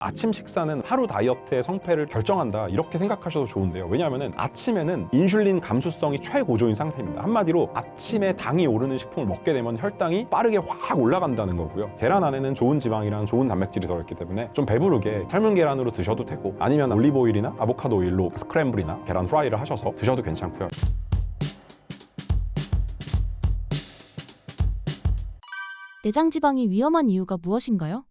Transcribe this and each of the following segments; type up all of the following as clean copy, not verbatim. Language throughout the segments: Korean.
아침 식사는 하루 다이어트의 성패를 결정한다 이렇게 생각하셔도 좋은데요. 왜냐하면 아침에는 인슐린 감수성이 최고조인 상태입니다. 한마디로 아침에 당이 오르는 식품을 먹게 되면 혈당이 빠르게 확 올라간다는 거고요. 계란 안에는 좋은 지방이랑 좋은 단백질이 들어있기 때문에 좀 배부르게 삶은 계란으로 드셔도 되고, 아니면 올리브오일이나 아보카도 오일로 스크램블이나 계란 프라이를 하셔서 드셔도 괜찮고요. 내장 지방이 위험한 이유가 무엇인가요?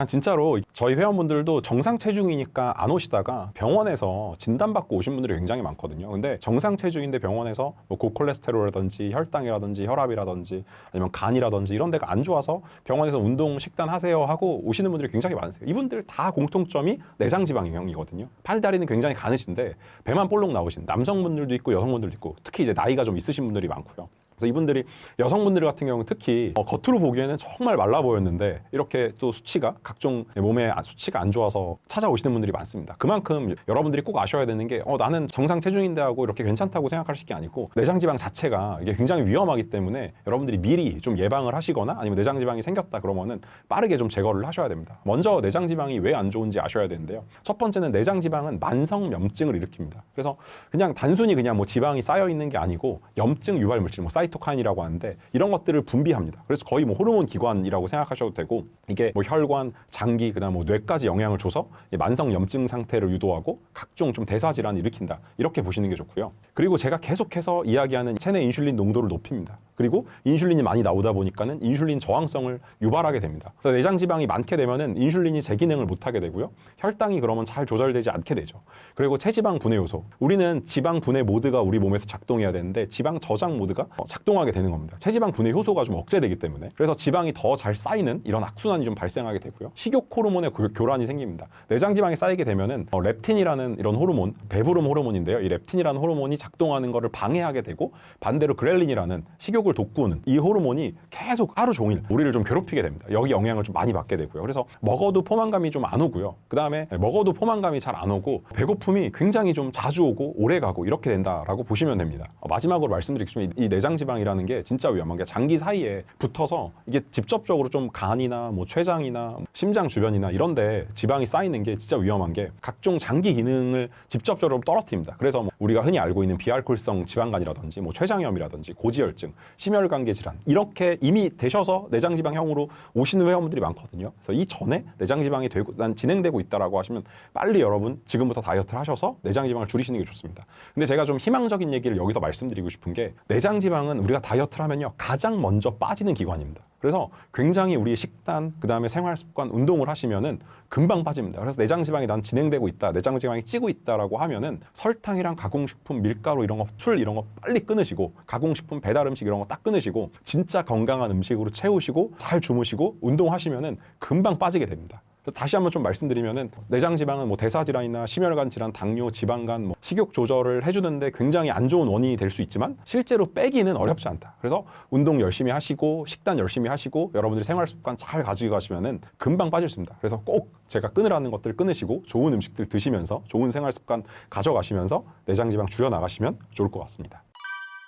진짜로 저희 회원분들도 정상 체중이니까 안 오시다가 병원에서 진단받고 오신 분들이 굉장히 많거든요. 근데 정상 체중인데 병원에서 뭐 고콜레스테롤이라든지 혈당이라든지 혈압이라든지 아니면 간이라든지 이런 데가 안 좋아서 병원에서 운동 식단 하세요 하고 오시는 분들이 굉장히 많으세요. 이분들 다 공통점이 내장 지방형이거든요. 팔다리는 굉장히 가느신데 배만 볼록 나오신 남성분들도 있고 여성분들도 있고, 특히 이제 나이가 좀 있으신 분들이 많고요. 그래서 이분들이, 여성분들 같은 경우는 특히 겉으로 보기에는 정말 말라 보였는데 이렇게 또 수치가, 각종 몸에 수치가 안 좋아서 찾아오시는 분들이 많습니다. 그만큼 여러분들이 꼭 아셔야 되는 게 나는 정상 체중인데 하고 이렇게 괜찮다고 생각하실 게 아니고, 내장지방 자체가 이게 굉장히 위험하기 때문에 여러분들이 미리 좀 예방을 하시거나 아니면 내장지방이 생겼다 그러면은 빠르게 좀 제거를 하셔야 됩니다. 먼저 내장지방이 왜 안 좋은지 아셔야 되는데요. 첫 번째는 내장지방은 만성염증을 일으킵니다. 그래서 그냥 단순히 그냥 뭐 지방이 쌓여 있는 게 아니고 염증 유발 물질, 뭐 사이토카인이라고 하는데 이런 것들을 분비합니다. 그래서 거의 뭐 호르몬 기관이라고 생각하셔도 되고, 이게 뭐 혈관, 장기, 그다음 뭐 뇌까지 영향을 줘서 만성 염증 상태를 유도하고 각종 좀 대사 질환을 일으킨다, 이렇게 보시는 게 좋고요. 그리고 제가 계속해서 이야기하는 체내 인슐린 농도를 높입니다. 그리고 인슐린이 많이 나오다 보니까는 인슐린 저항성을 유발하게 됩니다. 그래서 내장 지방이 많게 되면은 인슐린이 제 기능을 못 하게 되고요. 혈당이 그러면 잘 조절되지 않게 되죠. 그리고 체지방 분해 요소, 우리는 지방 분해 모드가 우리 몸에서 작동해야 되는데 지방 저장 모드가 작동하게 되는 겁니다. 체지방 분해 효소가 좀 억제되기 때문에. 그래서 지방이 더 잘 쌓이는 이런 악순환이 좀 발생하게 되고요. 식욕 호르몬의 교란이 생깁니다. 내장 지방이 쌓이게 되면은 렙틴이라는 이런 호르몬, 배부름 호르몬인데요. 이 렙틴이라는 호르몬이 작동하는 것을 방해하게 되고, 반대로 그렐린이라는 식욕을 돋구는 이 호르몬이 계속 하루 종일 우리를 좀 괴롭히게 됩니다. 여기 영향을 좀 많이 받게 되고요. 그래서 먹어도 포만감이 좀 안 오고요. 그 다음에 먹어도 포만감이 잘 안 오고 배고픔이 굉장히 좀 자주 오고 오래 가고 이렇게 된다라고 보시면 됩니다. 마지막으로 말씀드리겠습니다. 이 내장 지방이라는 게 진짜 위험한 게, 장기 사이에 붙어서 이게 직접적으로 좀 간이나 뭐 췌장이나 심장 주변이나 이런 데 지방이 쌓이는 게 진짜 위험한 게, 각종 장기 기능을 직접적으로 떨어뜨립니다. 그래서 뭐 우리가 흔히 알고 있는 비알코올성 지방간이라든지 뭐 췌장염이라든지 고지혈증, 심혈관계 질환, 이렇게 이미 되셔서 내장지방형으로 오시는 회원분들이 많거든요. 그래서 이 전에 내장지방이 진행되고 있다라고 하시면 빨리 여러분 지금부터 다이어트를 하셔서 내장지방을 줄이시는 게 좋습니다. 근데 제가 좀 희망적인 얘기를 여기서 말씀드리고 싶은 게, 내장지방은 우리가 다이어트를 하면요 가장 먼저 빠지는 기관입니다. 그래서 굉장히 우리 식단, 그 다음에 생활습관, 운동을 하시면은 금방 빠집니다. 그래서 내장지방이 난 진행되고 있다, 내장지방이 찌고 있다라고 하면은 설탕이랑 가공식품, 밀가루 이런 거, 술 이런 거 빨리 끊으시고, 가공식품, 배달음식 이런 거 딱 끊으시고 진짜 건강한 음식으로 채우시고 잘 주무시고 운동하시면은 금방 빠지게 됩니다. 다시 한번 좀 말씀드리면은, 내장 지방은 뭐 대사 질환이나 심혈관 질환, 당뇨, 지방간, 뭐 식욕 조절을 해주는데 굉장히 안 좋은 원인이 될 수 있지만 실제로 빼기는 어렵지 않다. 그래서 운동 열심히 하시고 식단 열심히 하시고 여러분들이 생활 습관 잘 가지고 가시면은 금방 빠질 수 있습니다. 그래서 꼭 제가 끊으라는 것들 끊으시고 좋은 음식들 드시면서 좋은 생활 습관 가져가시면서 내장 지방 줄여 나가시면 좋을 것 같습니다.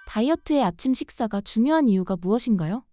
다이어트의 아침 식사가 중요한 이유가 무엇인가요?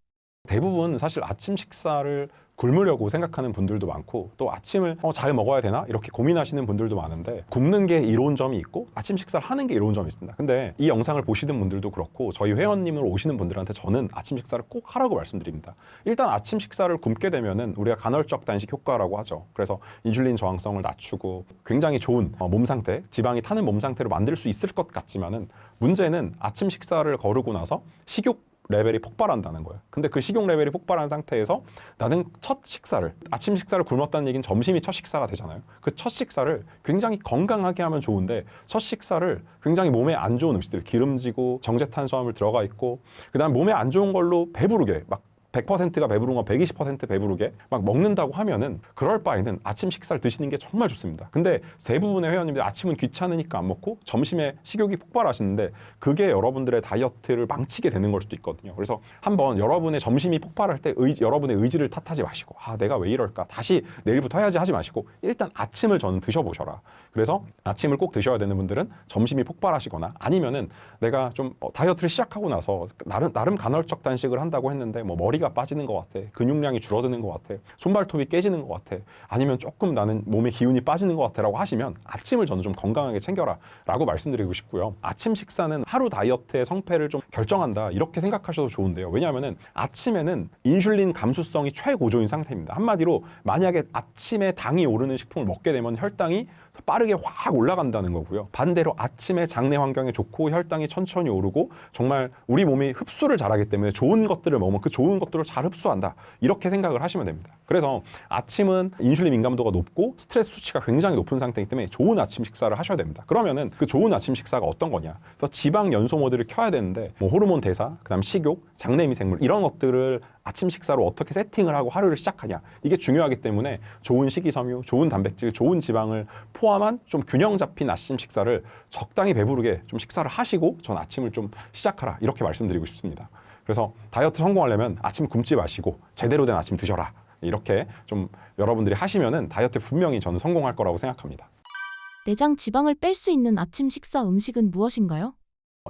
대부분 사실 아침 식사를 굶으려고 생각하는 분들도 많고, 또 아침을 잘 먹어야 되나 이렇게 고민하시는 분들도 많은데, 굶는 게 이로운 점이 있고 아침 식사를 하는 게 이로운 점이 있습니다. 근데 이 영상을 보시는 분들도 그렇고 저희 회원님으로 오시는 분들한테 저는 아침 식사를 꼭 하라고 말씀드립니다. 일단 아침 식사를 굶게 되면은 우리가 간헐적 단식 효과라고 하죠. 그래서 인슐린 저항성을 낮추고 굉장히 좋은 몸 상태, 지방이 타는 몸 상태로 만들 수 있을 것 같지만은, 문제는 아침 식사를 거르고 나서 식욕 레벨이 폭발한다는 거예요. 근데 그 식욕 레벨이 폭발한 상태에서 나는 첫 식사를, 아침 식사를 굶었다는 얘기는 점심이 첫 식사가 되잖아요. 그 첫 식사를 굉장히 건강하게 하면 좋은데, 첫 식사를 굉장히 몸에 안 좋은 음식들, 기름지고 정제탄수화물 들어가 있고, 그다음 몸에 안 좋은 걸로 배부르게 막 100%가 배부른 거 120% 배부르게 막 먹는다고 하면은, 그럴 바에는 아침 식사를 드시는 게 정말 좋습니다. 근데 대부분의 회원님들이 아침은 귀찮으니까 안 먹고 점심에 식욕이 폭발하시는데, 그게 여러분들의 다이어트를 망치게 되는 걸 수도 있거든요. 그래서 한번 여러분의 점심이 폭발할 때 여러분의 의지를 탓하지 마시고, 내가 왜 이럴까, 다시 내일부터 해야지 하지 마시고 일단 아침을 저는 드셔보셔라. 그래서 아침을 꼭 드셔야 되는 분들은 점심이 폭발하시거나, 아니면은 내가 좀 다이어트를 시작하고 나서 나름 간헐적 단식을 한다고 했는데 뭐 머리가 다리가 빠지는 것 같아, 근육량이 줄어드는 것 같아, 손발톱이 깨지는 것 같아, 아니면 조금 나는 몸의 기운이 빠지는 것 같아 라고 하시면 아침을 저는 좀 건강하게 챙겨라 라고 말씀드리고 싶고요. 아침 식사는 하루 다이어트의 성패를 좀 결정한다 이렇게 생각하셔도 좋은데요. 왜냐하면 아침에는 인슐린 감수성이 최고조인 상태입니다. 한마디로 만약에 아침에 당이 오르는 식품을 먹게 되면 혈당이 빠르게 확 올라간다는 거고요. 반대로 아침에 장내 환경에 좋고 혈당이 천천히 오르고 정말 우리 몸이 흡수를 잘하기 때문에 좋은 것들을 먹으면 그 좋은 것들을 잘 흡수한다 이렇게 생각을 하시면 됩니다. 그래서 아침은 인슐린 민감도가 높고 스트레스 수치가 굉장히 높은 상태이기 때문에 좋은 아침 식사를 하셔야 됩니다. 그러면은 그 좋은 아침 식사가 어떤 거냐? 그래서 지방 연소 모드를 켜야 되는데 뭐 호르몬 대사, 그다음 식욕, 장내 미생물 이런 것들을 아침 식사로 어떻게 세팅을 하고 하루를 시작하냐 이게 중요하기 때문에 좋은 식이섬유, 좋은 단백질, 좋은 지방을 포함한 좀 균형 잡힌 아침 식사를 적당히 배부르게 좀 식사를 하시고 전 아침을 좀 시작하라 이렇게 말씀드리고 싶습니다. 그래서 다이어트 성공하려면 아침 굶지 마시고 제대로 된 아침 드셔라 이렇게 좀 여러분들이 하시면은 다이어트에 분명히 저는 성공할 거라고 생각합니다. 내장 지방을 뺄 수 있는 아침 식사 음식은 무엇인가요?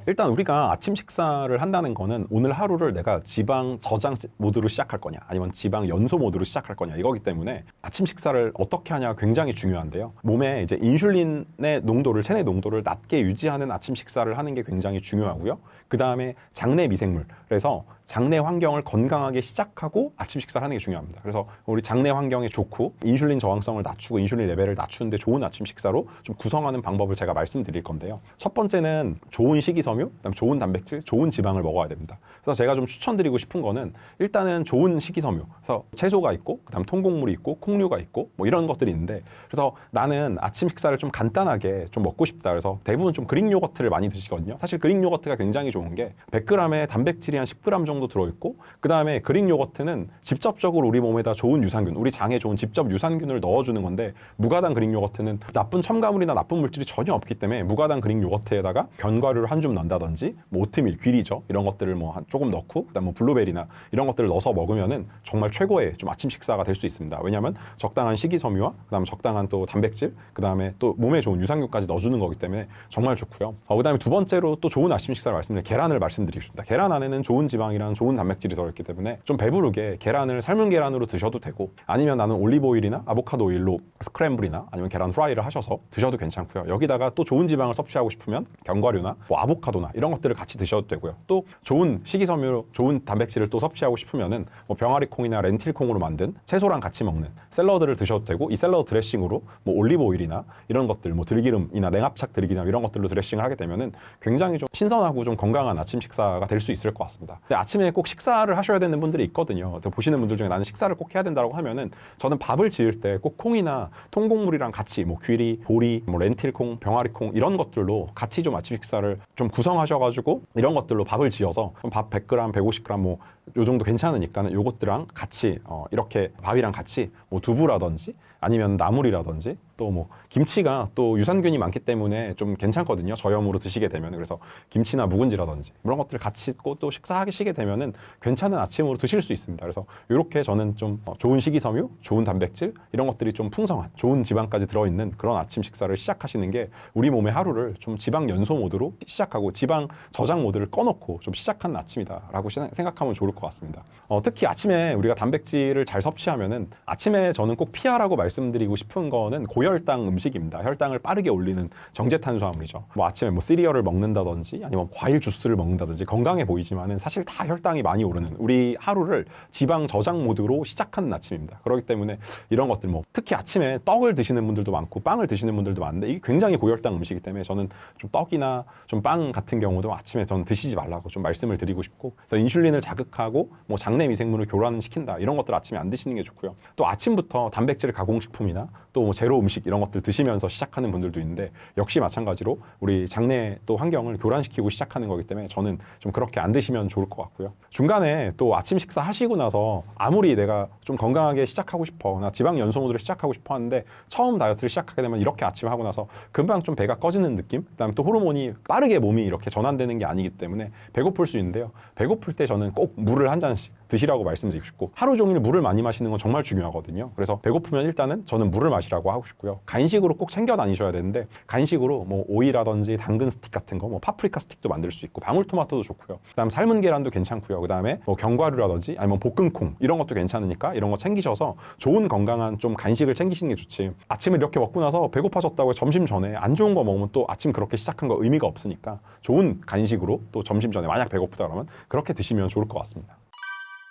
일단 우리가 아침 식사를 한다는 거는 오늘 하루를 내가 지방 저장 모드로 시작할 거냐 아니면 지방 연소 모드로 시작할 거냐 이거기 때문에 아침 식사를 어떻게 하냐가 굉장히 중요한데요. 몸에 이제 인슐린의 농도를 체내 농도를 낮게 유지하는 아침 식사를 하는 게 굉장히 중요하고요. 그 다음에 장내 미생물 그래서 장내 환경을 건강하게 시작하고 아침 식사를 하는 게 중요합니다. 그래서 우리 장내 환경에 좋고 인슐린 저항성을 낮추고 인슐린 레벨을 낮추는데 좋은 아침 식사로 좀 구성하는 방법을 제가 말씀드릴 건데요. 첫 번째는 좋은 식이섬유, 그다음 좋은 단백질, 좋은 지방을 먹어야 됩니다. 그래서 제가 좀 추천드리고 싶은 거는 일단은 좋은 식이섬유, 그래서 채소가 있고 그다음 통곡물이 있고 콩류가 있고 뭐 이런 것들이 있는데 그래서 나는 아침 식사를 좀 간단하게 좀 먹고 싶다. 그래서 대부분 좀 그릭 요거트를 많이 드시거든요. 사실 그릭 요거트가 굉장히 좋은 게 100g에 단백질이 한 10g 정도 들어있고 그 다음에 그릭 요거트는 직접적으로 우리 몸에다 좋은 유산균, 우리 장에 좋은 직접 유산균을 넣어주는 건데 무가당 그릭 요거트는 나쁜 첨가물이나 나쁜 물질이 전혀 없기 때문에 무가당 그릭 요거트에다가 견과류를 한 줌 넣는다든지 뭐 오트밀, 귀리죠 이런 것들을 뭐 조금 넣고 그다음 뭐 블루베리나 이런 것들을 넣어서 먹으면은 정말 최고의 좀 아침 식사가 될 수 있습니다. 왜냐하면 적당한 식이섬유와 그다음 적당한 또 단백질, 그다음에 또 몸에 좋은 유산균까지 넣어주는 거기 때문에 정말 좋고요. 그다음에 두 번째로 또 좋은 아침 식사를 말씀드릴 계란을 말씀드리겠습니다. 계란 안에는 좋은 지방이랑 좋은 단백질이 들어있기 때문에 좀 배부르게 계란을 삶은 계란으로 드셔도 되고 아니면 나는 올리브 오일이나 아보카도 오일로 스크램블이나 아니면 계란 후라이를 하셔서 드셔도 괜찮고요. 여기다가 또 좋은 지방을 섭취하고 싶으면 견과류나 뭐 아보카도나 이런 것들을 같이 드셔도 되고요. 또 좋은 식이섬유, 좋은 단백질을 또 섭취하고 싶으면은 뭐 병아리 콩이나 렌틸 콩으로 만든 채소랑 같이 먹는 샐러드를 드셔도 되고 이 샐러드 드레싱으로 뭐 올리브 오일이나 이런 것들 뭐 들기름이나 냉합착 들기름 이런 것들로 드레싱을 하게 되면은 굉장히 좀 신선하고 좀 건강한 아침 식사가 될 수 있을 것 같습니다. 근데 아침에 꼭 식사를 하셔야 되는 분들이 있거든요. 보시는 분들 중에 나는 식사를 꼭 해야 된다고 하면은 저는 밥을 지을 때 꼭 콩이나 통곡물이랑 같이 뭐 귀리, 보리, 뭐 렌틸콩, 병아리콩 이런 것들로 같이 좀 아침 식사를 좀 구성하셔가지고 이런 것들로 밥을 지어서 밥 100g, 150g 뭐 요 정도 괜찮으니까는 요것들랑 같이 이렇게 밥이랑 같이 뭐 두부라든지 아니면 나물이라든지 또 뭐 김치가 또 유산균이 많기 때문에 좀 괜찮거든요. 저염으로 드시게 되면 그래서 김치나 묵은지라든지 이런 것들을 같이 또 식사하시게 되면은 괜찮은 아침으로 드실 수 있습니다. 그래서 이렇게 저는 좀 좋은 식이섬유, 좋은 단백질 이런 것들이 좀 풍성한 좋은 지방까지 들어있는 그런 아침 식사를 시작하시는 게 우리 몸의 하루를 좀 지방 연소 모드로 시작하고 지방 저장 모드를 꺼놓고 좀 시작하는 아침이다라고 생각하면 좋을 것 같습니다. 특히 아침에 우리가 단백질을 잘 섭취하면은 아침에 저는 꼭 피하라고 말씀드리고 싶은 거는 고혈당 음식입니다. 혈당을 빠르게 올리는 정제 탄수화물이죠. 뭐 아침에 뭐 시리얼을 먹는다든지 아니면 과일 주스를 먹는다든지 건강해 보이지만은 사실 다 혈당이 많이 오르는 우리 하루를 지방 저장 모드로 시작하는 아침입니다. 그렇기 때문에 이런 것들 뭐 특히 아침에 떡을 드시는 분들도 많고 빵을 드시는 분들도 많은데 이게 굉장히 고혈당 음식이기 때문에 저는 좀 떡이나 좀 빵 같은 경우도 아침에 저는 드시지 말라고 좀 말씀을 드리고 싶고 인슐린을 자극하고 뭐 장내 미생물을 교란을 시킨다 이런 것들 아침에 안 드시는 게 좋고요. 또 아침부터 단백질 가공식품이나 또 뭐 제로 음식 이런 것들 드시면서 시작하는 분들도 있는데 역시 마찬가지로 우리 장내 또 환경을 교란시키고 시작하는 거기 때문에 저는 좀 그렇게 안 드시면 좋을 것 같고요. 중간에 또 아침 식사 하시고 나서 아무리 내가 좀 건강하게 시작하고 싶어 나 지방 연소 모드를 시작하고 싶어 하는데 처음 다이어트를 시작하게 되면 이렇게 아침 하고 나서 금방 좀 배가 꺼지는 느낌 그다음에 또 호르몬이 빠르게 몸이 이렇게 전환되는 게 아니기 때문에 배고플 수 있는데요. 배고플 때 저는 꼭 물을 한 잔씩 드시라고 말씀드리고 싶고 하루 종일 물을 많이 마시는 건 정말 중요하거든요. 그래서 배고프면 일단은 저는 물을 조심하시라고 하고 싶고요. 간식으로 꼭 챙겨 다니셔야 되는데 간식으로 뭐 오이라든지 당근 스틱 같은 거, 뭐 파프리카 스틱도 만들 수 있고 방울토마토도 좋고요. 그다음 삶은 계란도 괜찮고요. 그다음에 뭐 견과류라든지 아니면 볶음콩 이런 것도 괜찮으니까 이런 거 챙기셔서 좋은 건강한 좀 간식을 챙기시는 게 좋지. 아침에 이렇게 먹고 나서 배고파졌다고 점심 전에 안 좋은 거 먹으면 또 아침 그렇게 시작한 거 의미가 없으니까 좋은 간식으로 또 점심 전에 만약 배고프다 그러면 그렇게 드시면 좋을 것 같습니다.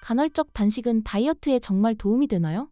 간헐적 단식은 다이어트에 정말 도움이 되나요?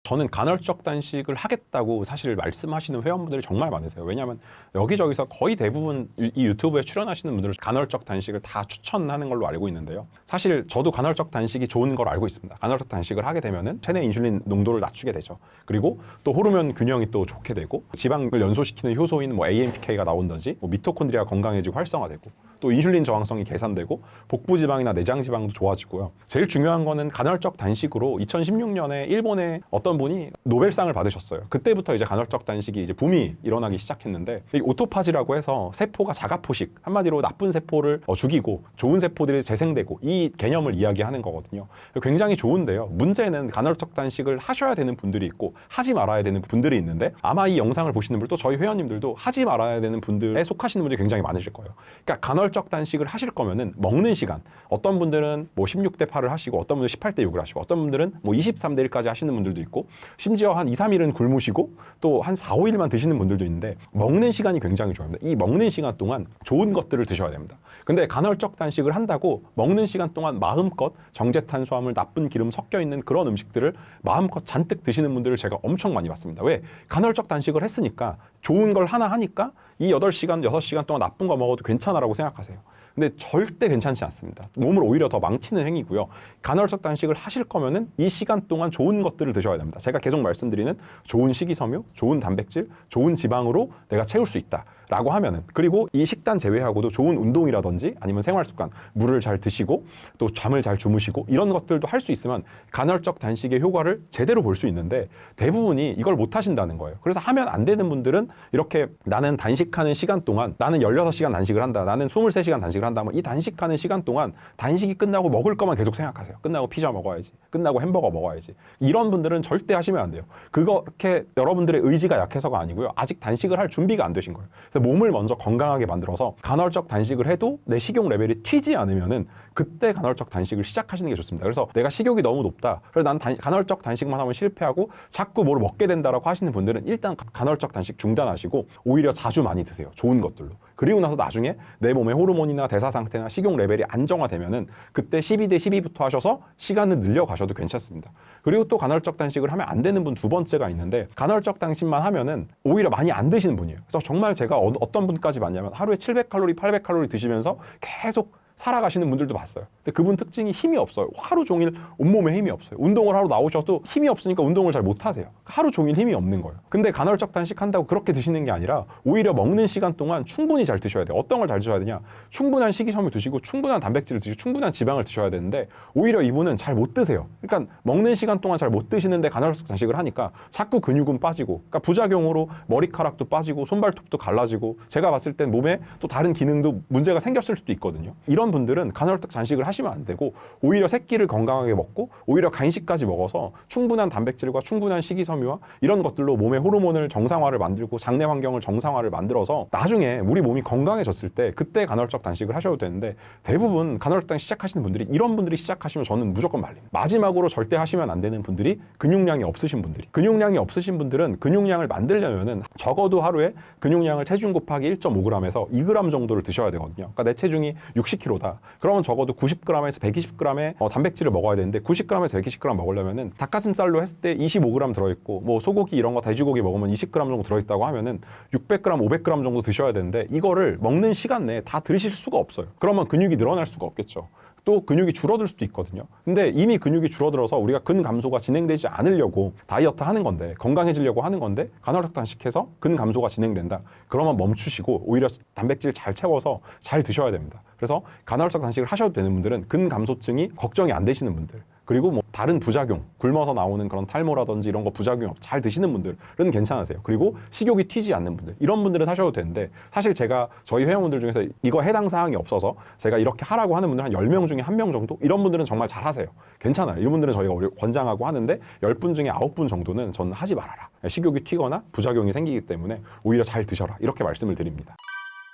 저는 간헐적 단식을 하겠다고 사실 말씀하시는 회원분들이 정말 많으세요. 왜냐하면 여기저기서 거의 대부분 이 유튜브에 출연하시는 분들은 간헐적 단식을 다 추천하는 걸로 알고 있는데요. 사실 저도 간헐적 단식이 좋은 걸 알고 있습니다. 간헐적 단식을 하게 되면은 체내 인슐린 농도를 낮추게 되죠. 그리고 또 호르몬 균형이 또 좋게 되고 지방을 연소시키는 효소인 뭐 AMPK가 나온다든지 뭐 미토콘드리아 건강해지고 활성화되고 또 인슐린 저항성이 개선되고 복부 지방이나 내장 지방도 좋아지고요. 제일 중요한 거는 간헐적 단식으로 2016년에 일본의 어떤 분이 노벨상을 받으셨어요. 그때부터 이제 간헐적 단식이 이제 붐이 일어나기 시작했는데 이 오토파지라고 해서 세포가 자가포식, 한마디로 나쁜 세포를 죽이고 좋은 세포들이 재생되고 이 개념을 이야기하는 거거든요. 굉장히 좋은데요. 문제는 간헐적 단식을 하셔야 되는 분들이 있고 하지 말아야 되는 분들이 있는데 아마 이 영상을 보시는 분들 또 저희 회원님들도 하지 말아야 되는 분들에 속하시는 분들이 굉장히 많으실 거예요. 그러니까 간헐적 단식을 하실 거면은 먹는 시간, 어떤 분들은 뭐 16대 8을 하시고 어떤 분들은 18대 6을 하시고 어떤 분들은 뭐 23대 1까지 하시는 분들도 있고 심지어 한 2, 3일은 굶으시고 또 한 4, 5일만 드시는 분들도 있는데 먹는 시간이 굉장히 중요합니다. 이 먹는 시간 동안 좋은 것들을 드셔야 됩니다. 근데 간헐적 단식을 한다고 먹는 시간 동안 마음껏 정제탄수화물, 나쁜 기름 섞여 있는 그런 음식들을 마음껏 잔뜩 드시는 분들을 제가 엄청 많이 봤습니다. 왜? 간헐적 단식을 했으니까 좋은 걸 하나 하니까 이 8시간, 6시간 동안 나쁜 거 먹어도 괜찮아라고 생각하세요. 근데 절대 괜찮지 않습니다. 몸을 오히려 더 망치는 행위고요. 간헐적 단식을 하실 거면은 이 시간 동안 좋은 것들을 드셔야 됩니다. 제가 계속 말씀드리는 좋은 식이섬유, 좋은 단백질, 좋은 지방으로 내가 채울 수 있다. 라고 하면은, 그리고 이 식단 제외하고도 좋은 운동이라든지 아니면 생활 습관, 물을 잘 드시고 또 잠을 잘 주무시고 이런 것들도 할 수 있으면 간헐적 단식의 효과를 제대로 볼 수 있는데 대부분이 이걸 못 하신다는 거예요. 그래서 하면 안 되는 분들은 이렇게 나는 단식하는 시간 동안 나는 16시간 단식을 한다. 나는 23시간 단식을 한다. 이 단식하는 시간 동안 단식이 끝나고 먹을 것만 계속 생각하세요. 끝나고 피자 먹어야지. 끝나고 햄버거 먹어야지. 이런 분들은 절대 하시면 안 돼요. 그렇게 여러분들의 의지가 약해서가 아니고요. 아직 단식을 할 준비가 안 되신 거예요. 몸을 먼저 건강하게 만들어서 간헐적 단식을 해도 내 식욕 레벨이 튀지 않으면은 그때 간헐적 단식을 시작하시는 게 좋습니다. 그래서 내가 식욕이 너무 높다. 그래서 난 간헐적 단식만 하면 실패하고 자꾸 뭘 먹게 된다라고 하시는 분들은 일단 간헐적 단식 중단하시고 오히려 자주 많이 드세요. 좋은 것들로. 그리고 나서 나중에 내 몸의 호르몬이나 대사 상태나 식욕 레벨이 안정화되면은 그때 12대 12부터 하셔서 시간을 늘려가셔도 괜찮습니다. 그리고 또 간헐적 단식을 하면 안 되는 분 두 번째가 있는데 간헐적 단식만 하면은 오히려 많이 안 드시는 분이에요. 그래서 정말 제가 어떤 분까지 봤냐면 하루에 700칼로리, 800칼로리 드시면서 계속 살아가시는 분들도 봤어요. 근데 그분 특징이 힘이 없어요. 하루 종일 온몸에 힘이 없어요. 운동을 하러 나오셔도 힘이 없으니까 운동을 잘 못 하세요. 하루 종일 힘이 없는 거예요. 근데 간헐적 단식한다고 그렇게 드시는 게 아니라 오히려 먹는 시간 동안 충분히 잘 드셔야 돼요. 어떤 걸 잘 드셔야 되냐? 충분한 식이섬유 드시고 충분한 단백질을 드시고 충분한 지방을 드셔야 되는데 오히려 이분은 잘 못 드세요. 그러니까 먹는 시간 동안 잘 못 드시는데 간헐적 단식을 하니까 자꾸 근육은 빠지고, 그러니까 부작용으로 머리카락도 빠지고 손발톱도 갈라지고 제가 봤을 땐 몸에 또 다른 기능도 문제가 생겼을 수도 있거든요. 이런 분들은 간헐적 단식을 하시면 안 되고 오히려 새끼를 건강하게 먹고 오히려 간식까지 먹어서 충분한 단백질과 충분한 식이섬유와 이런 것들로 몸의 호르몬을 정상화를 만들고 장내 환경을 정상화를 만들어서 나중에 우리 몸이 건강해졌을 때 그때 간헐적 단식을 하셔도 되는데 대부분 간헐적 단식 시작하시는 분들이 이런 분들이 시작하시면 저는 무조건 말립니다. 마지막으로 절대 하시면 안 되는 분들이 근육량이 없으신 분들이, 근육량이 없으신 분들은 근육량을 만들려면은 적어도 하루에 근육량을 체중 곱하기 1.5g에서 2g 정도를 드셔야 되거든요. 그러니까 내 체중이 60kg 그러면 적어도 90g에서 120g의 단백질을 먹어야 되는데 90g에서 120g 먹으려면은 닭가슴살로 했을 때 25g 들어있고 뭐 소고기 이런 거 돼지고기 먹으면 20g 정도 들어있다고 하면은 600g, 500g 정도 드셔야 되는데 이거를 먹는 시간 내에 다 들이실 수가 없어요. 그러면 근육이 늘어날 수가 없겠죠. 또 근육이 줄어들 수도 있거든요. 근데 이미 근육이 줄어들어서 우리가 근 감소가 진행되지 않으려고 다이어트 하는 건데, 건강해지려고 하는 건데 간헐적 단식해서 근 감소가 진행된다. 그러면 멈추시고 오히려 단백질 잘 채워서 잘 드셔야 됩니다. 그래서 간헐적 단식을 하셔도 되는 분들은 근 감소증이 걱정이 안 되시는 분들, 그리고 뭐 다른 부작용, 굶어서 나오는 그런 탈모라든지 이런 거 부작용 잘 드시는 분들은 괜찮으세요. 그리고 식욕이 튀지 않는 분들, 이런 분들은 하셔도 되는데, 사실 제가 저희 회원분들 중에서 이거 해당 사항이 없어서 제가 이렇게 하라고 하는 분들 한 10명 중에 1명 정도? 이런 분들은 정말 잘 하세요. 괜찮아요. 이런 분들은 저희가 권장하고 하는데 10분 중에 9분 정도는 저는 하지 말아라. 식욕이 튀거나 부작용이 생기기 때문에 오히려 잘 드셔라. 이렇게 말씀을 드립니다.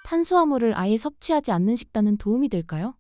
탄수화물을 아예 섭취하지 않는 식단은 도움이 될까요?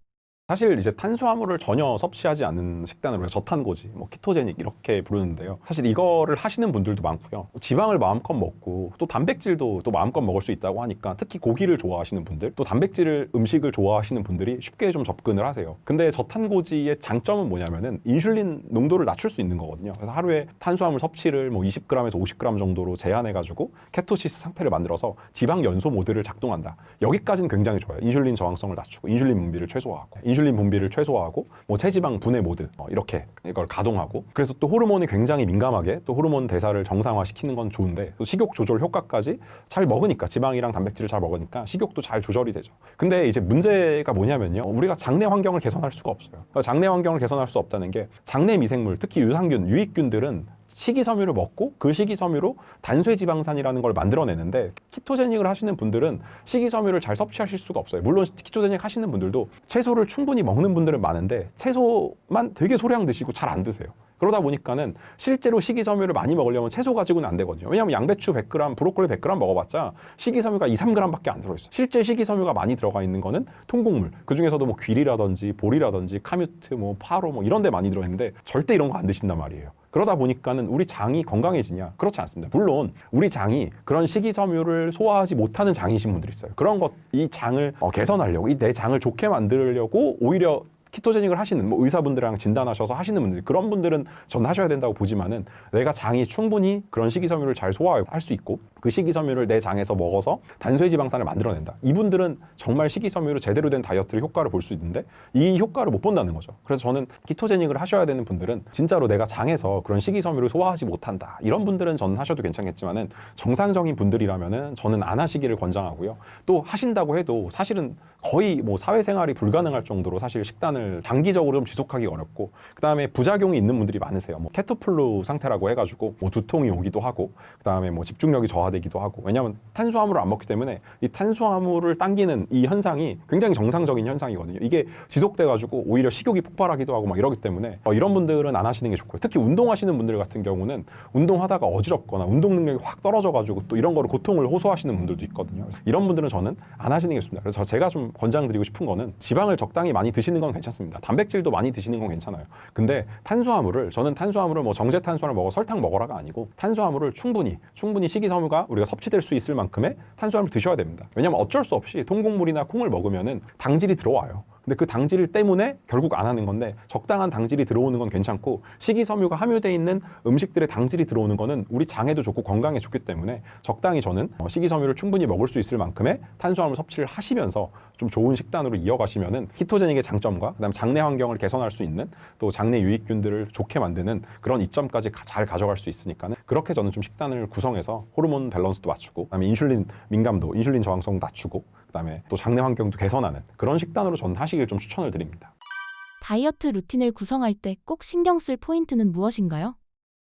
사실 이제 탄수화물을 전혀 섭취하지 않는 식단을 우리가 저탄고지, 뭐 키토제닉 이렇게 부르는데요. 사실 이거를 하시는 분들도 많고요. 지방을 마음껏 먹고 또 단백질도 또 마음껏 먹을 수 있다고 하니까, 특히 고기를 좋아하시는 분들, 또 단백질 음식을 좋아하시는 분들이 쉽게 좀 접근을 하세요. 근데 저탄고지의 장점은 뭐냐면은 인슐린 농도를 낮출 수 있는 거거든요. 그래서 하루에 탄수화물 섭취를 뭐 20g에서 50g 정도로 제한해가지고 케토시스 상태를 만들어서 지방 연소 모드를 작동한다. 여기까지는 굉장히 좋아요. 인슐린 저항성을 낮추고 인슐린 분비를 최소화하고, 인슐린 분비를 최소화하고, 뭐 체지방 분해 모드 이렇게 이걸 가동하고, 그래서 또 호르몬이 굉장히 민감하게 또 호르몬 대사를 정상화시키는 건 좋은데, 또 식욕 조절 효과까지 잘 먹으니까, 지방이랑 단백질을 잘 먹으니까 식욕도 잘 조절이 되죠. 근데 이제 문제가 뭐냐면요, 우리가 장내 환경을 개선할 수가 없어요. 장내 환경을 개선할 수 없다는 게, 장내 미생물, 특히 유산균, 유익균들은 식이섬유를 먹고 그 식이섬유로 단쇄지방산이라는 걸 만들어내는데, 키토제닉을 하시는 분들은 식이섬유를 잘 섭취하실 수가 없어요. 물론 키토제닉 하시는 분들도 채소를 충분히 먹는 분들은 많은데, 채소만 되게 소량 드시고 잘 안 드세요. 그러다 보니까는 실제로 식이섬유를 많이 먹으려면 채소 가지고는 안 되거든요. 왜냐하면 양배추 100g, 브로콜리 100g 먹어봤자 식이섬유가 2, 3g밖에 안 들어있어요. 실제 식이섬유가 많이 들어가 있는 거는 통곡물, 그중에서도 뭐 귀리라든지 보리라든지 카뮤트, 뭐 파로 뭐 이런 데 많이 들어있는데, 절대 이런 거 안 드신단 말이에요. 그러다 보니까는 우리 장이 건강해지냐? 그렇지 않습니다. 물론 우리 장이 그런 식이섬유를 소화하지 못하는 장이신 분들이 있어요. 그런 것, 이 장을 개선하려고, 이 내 장을 좋게 만들려고 오히려 키토제닉을 하시는, 뭐 의사분들이랑 진단하셔서 하시는 분들, 그런 분들은 전 하셔야 된다고 보지만은, 내가 장이 충분히 그런 식이섬유를 잘 소화할 수 있고 그 식이섬유를 내 장에서 먹어서 단쇄지방산을 만들어낸다, 이분들은 정말 식이섬유로 제대로 된 다이어트를 효과를 볼 수 있는데 이 효과를 못 본다는 거죠. 그래서 저는 키토제닉을 하셔야 되는 분들은 진짜로 내가 장에서 그런 식이섬유를 소화하지 못한다, 이런 분들은 전 하셔도 괜찮겠지만은, 정상적인 분들이라면은 저는 안 하시기를 권장하고요. 또 하신다고 해도 사실은 거의 뭐 사회생활이 불가능할 정도로 사실 식단을 단기적으로 좀 지속하기 어렵고, 그 다음에 부작용이 있는 분들이 많으세요. 뭐 케토플루 상태라고 해가지고 뭐 두통이 오기도 하고, 그 다음에 뭐 집중력이 저하되기도 하고, 왜냐하면 탄수화물을 안 먹기 때문에 이 탄수화물을 당기는 이 현상이 굉장히 정상적인 현상이거든요. 이게 지속돼가지고 오히려 식욕이 폭발하기도 하고 막 이러기 때문에 이런 분들은 안 하시는 게 좋고요. 특히 운동하시는 분들 같은 경우는 운동하다가 어지럽거나 운동 능력이 확 떨어져가지고 또 이런 거를 고통을 호소하시는 분들도 있거든요. 이런 분들은 저는 안 하시는 게 좋습니다. 그래서 제가 좀 권장드리고 싶은 거는, 지방을 적당히 많이 드시는 건 괜찮습니다. 단백질도 많이 드시는 건 괜찮아요. 근데 저는 탄수화물을 뭐 정제 탄수화물 먹어 설탕 먹어라가 아니고, 탄수화물을 충분히 식이섬유가 우리가 섭취될 수 있을 만큼의 탄수화물 드셔야 됩니다. 왜냐면 어쩔 수 없이 통곡물이나 콩을 먹으면은 당질이 들어와요. 근데 그 당질 때문에 결국 안 하는 건데, 적당한 당질이 들어오는 건 괜찮고, 식이섬유가 함유되어 있는 음식들의 당질이 들어오는 거는 우리 장에도 좋고 건강에 좋기 때문에, 적당히 저는 식이섬유를 충분히 먹을 수 있을 만큼의 탄수화물 섭취를 하시면서 좀 좋은 식단으로 이어가시면은, 키토제닉의 장점과 그다음에 장내 환경을 개선할 수 있는, 또 장내 유익균들을 좋게 만드는 그런 이점까지 잘 가져갈 수 있으니까는, 그렇게 저는 좀 식단을 구성해서 호르몬 밸런스도 맞추고, 그다음에 인슐린 민감도, 인슐린 저항성 낮추고, 그다음에 또 장내 환경도 개선하는 그런 식단으로 저는 하시길 좀 추천을 드립니다. 다이어트 루틴을 구성할 때 꼭 신경 쓸 포인트는 무엇인가요?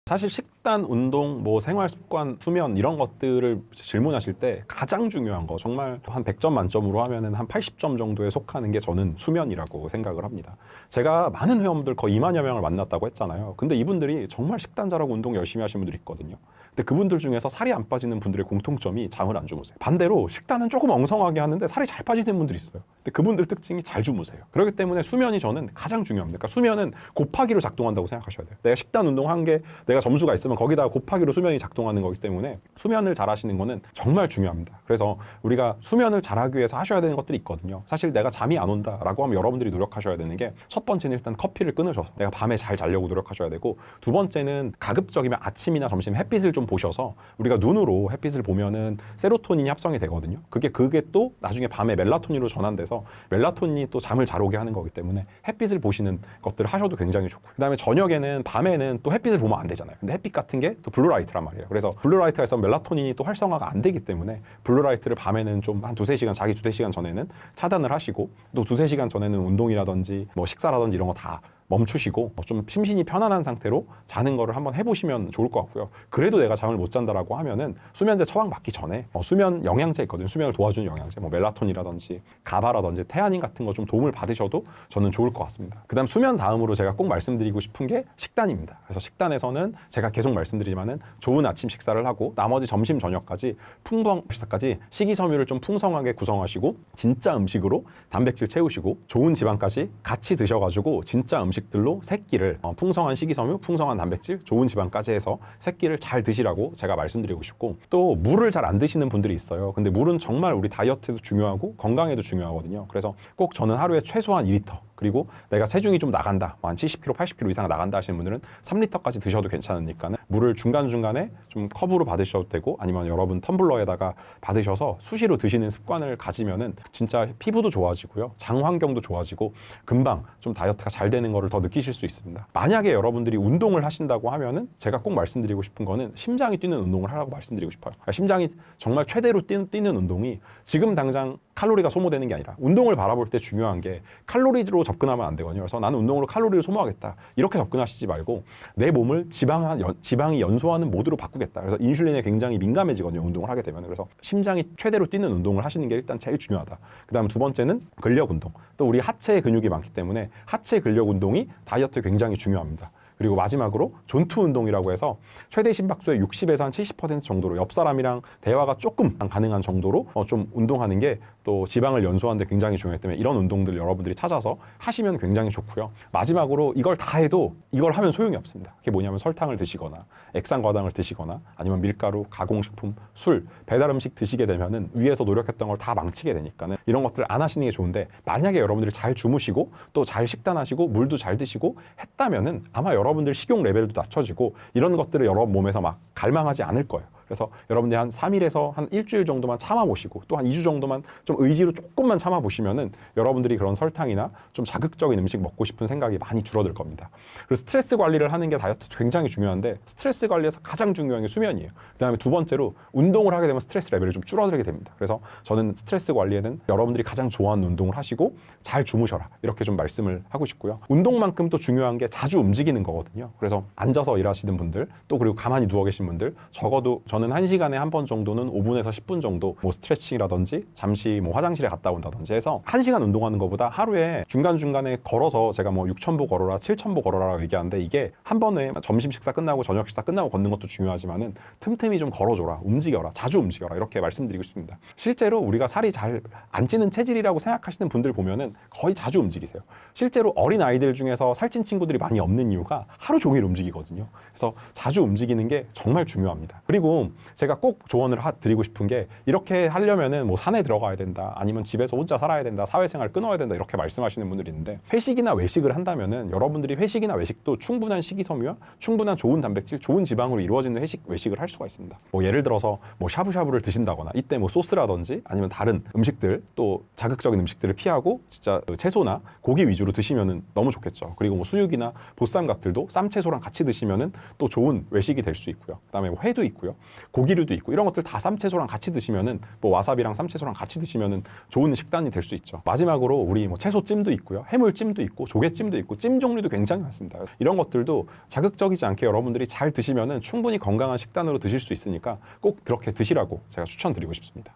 사실 식단, 운동, 뭐 생활 습관, 수면 이런 것들을 질문하실 때 가장 중요한 거, 정말 한 100점 만점으로 하면은 한 80점 정도에 속하는 게 저는 수면이라고 생각을 합니다. 제가 많은 회원분들 거의 2만여 명을 만났다고 했잖아요. 근데 이분들이 정말 식단 잘하고 운동 열심히 하시는 분들이 있거든요. 근데 그분들 중에서 살이 안 빠지는 분들의 공통점이 잠을 안 주무세요. 반대로 식단은 조금 엉성하게 하는데 살이 잘 빠지는 분들이 있어요. 근데 그분들 특징이 잘 주무세요. 그렇기 때문에 수면이 저는 가장 중요합니다. 그러니까 수면은 곱하기로 작동한다고 생각하셔야 돼요. 내가 식단, 운동 한 게 내가 점수가 있으면 거기다가 곱하기로 수면이 작동하는 거기 때문에, 수면을 잘 하시는 거는 정말 중요합니다. 그래서 우리가 수면을 잘하기 위해서 하셔야 되는 것들이 있거든요. 사실 내가 잠이 안 온다라고 하면 여러분들이 노력하셔야 되는 게, 첫 번째는 일단 커피를 끊으셔서 내가 밤에 잘 자려고 노력하셔야 되고, 두 번째는 가급적이면 아침이나 점심 햇빛을 좀 보셔서, 우리가 눈으로 햇빛을 보면은 세로토닌이 합성이 되거든요. 그게 또 나중에 밤에 멜라토닌으로 전환돼서 멜라토닌이 또 잠을 잘 오게 하는 거기 때문에 햇빛을 보시는 것들을 하셔도 굉장히 좋고, 그다음에 저녁에는, 밤에는 또 햇빛을 보면 안 되잖아요. 근데 햇빛 같은 게 또 블루라이트란 말이에요. 그래서 블루라이트가 있으면 멜라토닌이 또 활성화가 안 되기 때문에, 블루라이트를 밤에는 좀 한 2-3시간, 자기 2-3시간 전에는 차단을 하시고, 또 2-3시간 전에는 운동이라든지 뭐 식사라든지 이런 거 다 멈추시고 좀 심신이 편안한 상태로 자는 거를 한번 해보시면 좋을 것 같고요. 그래도 내가 잠을 못 잔다라고 하면은 수면제 처방 받기 전에 수면 영양제 있거든요. 수면을 도와주는 영양제, 뭐 멜라토닌이라든지 가바라든지 테아닌 같은 거 좀 도움을 받으셔도 저는 좋을 것 같습니다. 그다음 수면 다음으로 제가 꼭 말씀드리고 싶은 게 식단입니다. 그래서 식단에서는 제가 계속 말씀드리지만은 좋은 아침 식사를 하고 나머지 점심 저녁까지 풍부한 식사까지 식이섬유를 좀 풍성하게 구성하시고 진짜 음식으로 단백질 채우시고 좋은 지방까지 같이 드셔가지고 진짜 음식들로 세 끼를 풍성한 식이섬유, 풍성한 단백질, 좋은 지방까지 해서 세 끼를 잘 드시라고 제가 말씀드리고 싶고 또 물을 잘 안 드시는 분들이 있어요. 근데 물은 정말 우리 다이어트에도 중요하고 건강에도 중요하거든요. 그래서 꼭 저는 하루에 최소한 2리터 그리고 내가 체중이 좀 나간다, 한 70kg, 80kg 이상 나간다 하시는 분들은 3리터까지 드셔도 괜찮으니까 물을 중간중간에 좀 컵으로 받으셔도 되고 아니면 여러분 텀블러에다가 받으셔서 수시로 드시는 습관을 가지면은 진짜 피부도 좋아지고요. 장 환경도 좋아지고 금방 좀 다이어트가 잘 되는 거를 더 느끼실 수 있습니다. 만약에 여러분들이 운동을 하신다고 하면은 제가 꼭 말씀드리고 싶은 거는 심장이 뛰는 운동을 하라고 말씀드리고 싶어요. 그러니까 심장이 정말 최대로 뛰는 운동이 지금 당장 칼로리가 소모되는 게 아니라 운동을 바라볼 때 중요한 게 칼로리로 접근하면 안 되거든요. 그래서 나는 운동으로 칼로리를 소모하겠다. 이렇게 접근하시지 말고 내 몸을 지방이 연소하는 모드로 바꾸겠다. 그래서 인슐린에 굉장히 민감해지거든요. 운동을 하게 되면. 그래서 심장이 최대로 뛰는 운동을 하시는 게 일단 제일 중요하다. 그다음 두 번째는 근력 운동. 또 우리 하체에 근육이 많기 때문에 하체 근력 운동이 다이어트에 굉장히 중요합니다. 그리고 마지막으로 존투 운동이라고 해서 최대 심박수의 60에서 한 70% 정도로 옆 사람이랑 대화가 조금 가능한 정도로 좀 운동하는 게 또 지방을 연소하는 데 굉장히 중요하기 때문에 이런 운동들 여러분들이 찾아서 하시면 굉장히 좋고요. 마지막으로 이걸 다 해도 이걸 하면 소용이 없습니다. 그게 뭐냐면 설탕을 드시거나 액상과당을 드시거나 아니면 밀가루, 가공식품, 술, 배달 음식 드시게 되면은 위에서 노력했던 걸 다 망치게 되니까는 이런 것들 안 하시는 게 좋은데 만약에 여러분들이 잘 주무시고 또 잘 식단하시고 물도 잘 드시고 했다면은 아마 여러분들 식욕 레벨도 낮춰지고 이런 것들을 여러분 몸에서 막 갈망하지 않을 거예요. 그래서 여러분들이 한 3일에서 한 일주일 정도만 참아보시고 또 한 2주 정도만 좀 의지로 조금만 참아보시면은 여러분들이 그런 설탕이나 좀 자극적인 음식 먹고 싶은 생각이 많이 줄어들 겁니다. 그리고 스트레스 관리를 하는 게 다이어트 굉장히 중요한데 스트레스 관리에서 가장 중요한 게 수면이에요. 그 다음에 두 번째로 운동을 하게 되면 스트레스 레벨이 좀 줄어들게 됩니다. 그래서 저는 스트레스 관리에는 여러분들이 가장 좋아하는 운동을 하시고 잘 주무셔라 이렇게 좀 말씀을 하고 싶고요. 운동만큼 또 중요한 게 자주 움직이는 거거든요. 그래서 앉아서 일하시는 분들 또 그리고 가만히 누워 계신 분들 적어도 저는 1시간에 한 번 정도는 5분에서 10분 정도 뭐 스트레칭이라든지 잠시 뭐 화장실에 갔다 온다든지 해서 1시간 운동하는 것보다 하루에 중간중간에 걸어서 제가 뭐 6,000보 걸어라 7,000보 걸어라라고 얘기하는데 이게 한 번에 점심 식사 끝나고 저녁 식사 끝나고 걷는 것도 중요하지만은 틈틈이 좀 걸어줘라 움직여라 자주 움직여라 이렇게 말씀드리고 싶습니다. 실제로 우리가 살이 잘 안 찌는 체질이라고 생각하시는 분들 보면은 거의 자주 움직이세요. 실제로 어린 아이들 중에서 살찐 친구들이 많이 없는 이유가 하루 종일 움직이거든요. 그래서 자주 움직이는 게 정말 중요합니다. 그리고 제가 꼭 조언을 드리고 싶은 게 이렇게 하려면은 뭐 산에 들어가야 된다 아니면 집에서 혼자 살아야 된다 사회생활 끊어야 된다 이렇게 말씀하시는 분들이 있는데 회식이나 외식을 한다면은 여러분들이 회식이나 외식도 충분한 식이섬유와 충분한 좋은 단백질 좋은 지방으로 이루어지는 외식을 할 수가 있습니다. 뭐 예를 들어서 뭐 샤브샤브를 드신다거나 이때 뭐 소스라든지 아니면 다른 음식들 또 자극적인 음식들을 피하고 진짜 채소나 고기 위주로 드시면은 너무 좋겠죠. 그리고 뭐 수육이나 보쌈같들도 쌈채소랑 같이 드시면은 또 좋은 외식이 될 수 있고요. 그다음에 뭐 회도 있고요. 고기류도 있고 이런 것들 다 쌈채소랑 같이 드시면은 뭐 와사비랑 쌈채소랑 같이 드시면은 좋은 식단이 될 수 있죠. 마지막으로 우리 뭐 채소찜도 있고요. 해물찜도 있고 조개찜도 있고 찜 종류도 굉장히 많습니다. 이런 것들도 자극적이지 않게 여러분들이 잘 드시면은 충분히 건강한 식단으로 드실 수 있으니까 꼭 그렇게 드시라고 제가 추천드리고 싶습니다.